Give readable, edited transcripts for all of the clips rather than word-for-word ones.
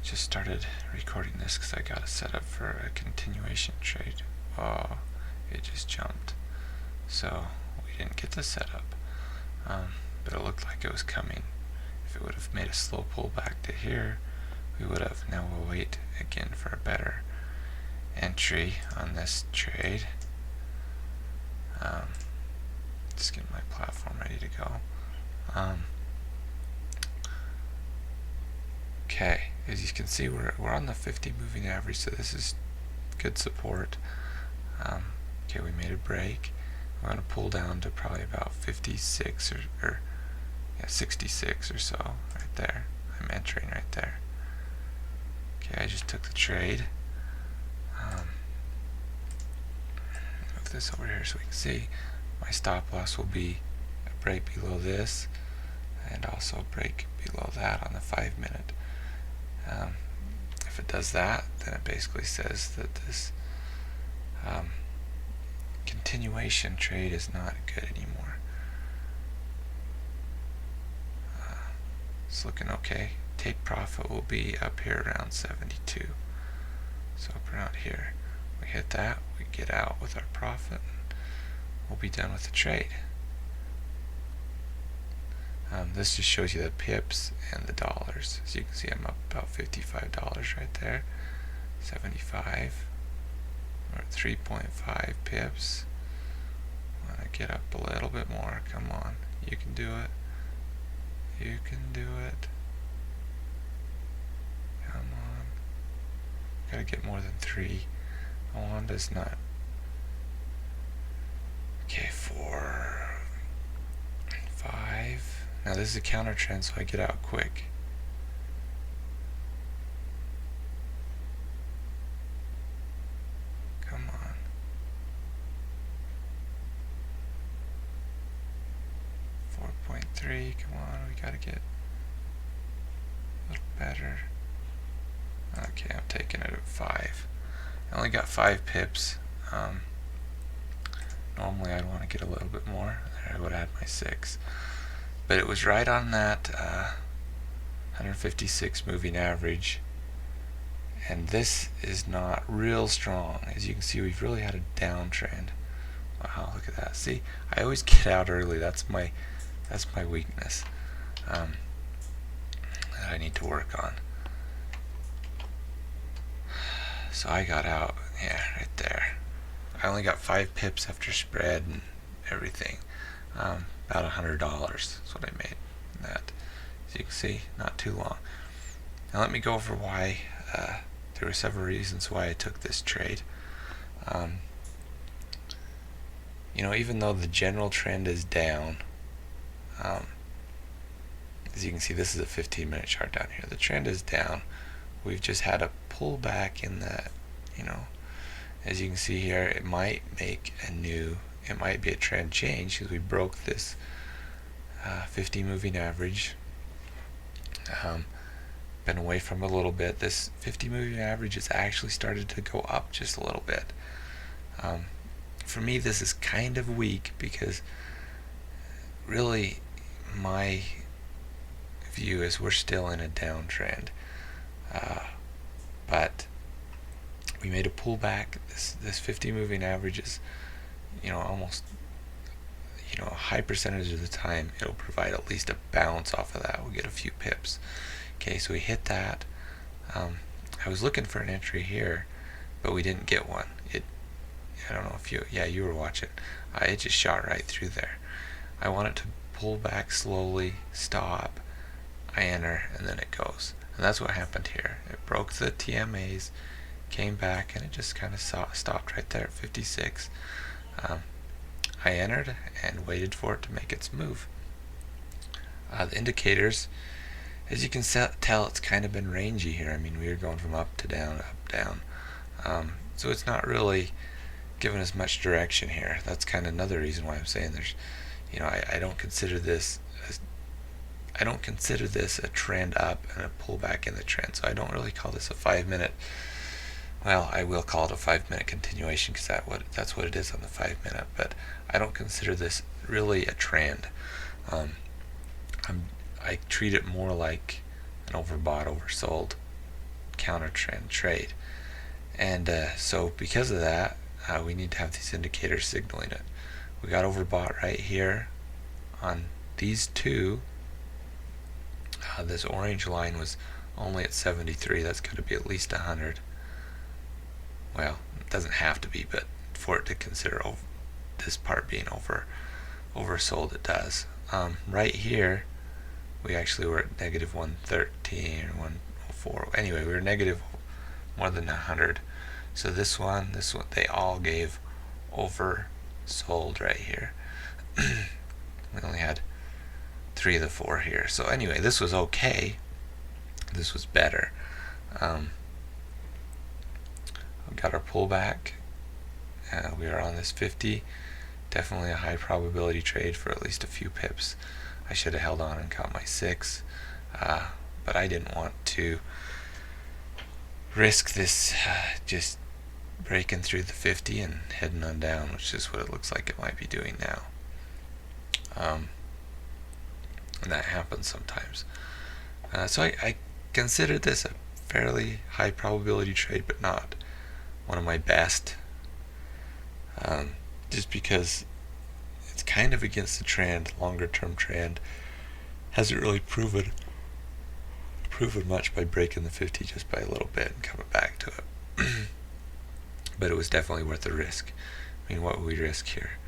just started recording this because I got it set up for a continuation trade. Oh, it just jumped. So we didn't get the setup, but it looked like it was coming. If it would have made a slow pullback to here, we would have. Now we'll wait again for a better entry on this trade. Just get my platform ready to go. Okay, as you can see, we're on the 50 moving average, so this is good support. Okay, we made a break. We're going to pull down to probably about 56 or 66 or so, right there. I'm entering right there. Okay, I just took the trade. Move this over here so we can see. My stop loss will be a break below this, and also a break below that on the 5 minute. If it does that, then it basically says that this continuation trade is not good anymore. It's looking okay. Take profit will be up here around 72. So up around here. We hit that, we get out with our profit, and we'll be done with the trade. This just shows you the pips and the dollars. As you can see, I'm up about $55 right there. 75. We're at 3.5 pips. I want to get up a little bit more. Come on. You can do it. You can do it. Come on. Gotta get more than 3. Wanda's not. Okay, 4, 5. Now this is a counter trend, so I get out quick. Come on. .3, come on, we gotta get a little better. Okay, I'm taking it at 5. I only got 5 pips. Normally I'd want to get a little bit more. There I would add my 6. But it was right on that 156 moving average. And this is not real strong. As you can see, we've really had a downtrend. Wow, look at that. See, I always get out early. That's my weakness that I need to work on. So I got out, yeah, right there. I only got 5 pips after spread and everything. About $100. That's what I made in that. As you can see, not too long. Now let me go over why. There were several reasons why I took this trade. Even though the general trend is down, as you can see, this is a 15-minute chart down here. The trend is down. We've just had a pullback in that, as you can see here, it might be a trend change because we broke this 50 moving average. Been away from a little bit. This 50 moving average has actually started to go up just a little bit. For me, this is kind of weak because really my view is we're still in a downtrend. But we made a pullback. This 50 moving average is, almost, a high percentage of the time it'll provide at least a bounce off of that. We'll get a few pips. Okay, so we hit that. I was looking for an entry here, but we didn't get one. I don't know if you were watching. It just shot right through there. I want it to pull back slowly, stop, I enter, and then it goes. And that's what happened here. It broke the TMAs, came back, and it just kind of stopped right there at 56. I entered and waited for it to make its move. The indicators, as you can tell, it's kind of been rangy here. I mean, we were going from up to down, up, down. So it's not really giving us much direction here. That's kind of another reason why I'm saying there's, I don't consider this a trend up and a pullback in the trend. So I don't really call this a 5 minute. Well, I will call it a 5 minute continuation because that's what it is on the 5 minute. But I don't consider this really a trend. I treat it more like an overbought, oversold counter trend trade. And so because of that, we need to have these indicators signaling it. We got overbought right here on these two. This orange line was only at 73. That's going to be at least 100. Well, it doesn't have to be, but for it to consider this part being oversold, it does. Right here, we actually were at negative 113 or 104. Anyway, we were negative more than 100. So this one, they all gave oversold right here. We only had 3 of the 4 here. So anyway, this was okay. This was better. We got our pullback. We are on this 50. Definitely a high probability trade for at least a few pips. I should have held on and caught my 6, but I didn't want to risk this just breaking through the 50 and heading on down, which is what it looks like it might be doing now. And that happens sometimes. So I consider this a fairly high probability trade, but not one of my best, just because it's kind of against the trend. Longer term trend hasn't really proven much by breaking the 50 just by a little bit and coming back to it. But it was definitely worth the risk. I mean, what would we risk here?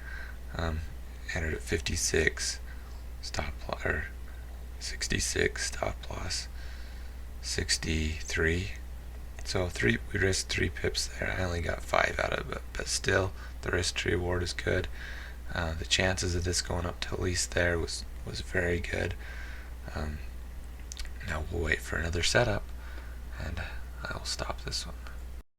Entered at 56, stop loss, or 66, stop loss 63. So we risked 3 pips there. I only got 5 out of it, but still the risk to reward is good. The chances of this going up to at least there was very good. Now we'll wait for another setup, and I'll stop this one.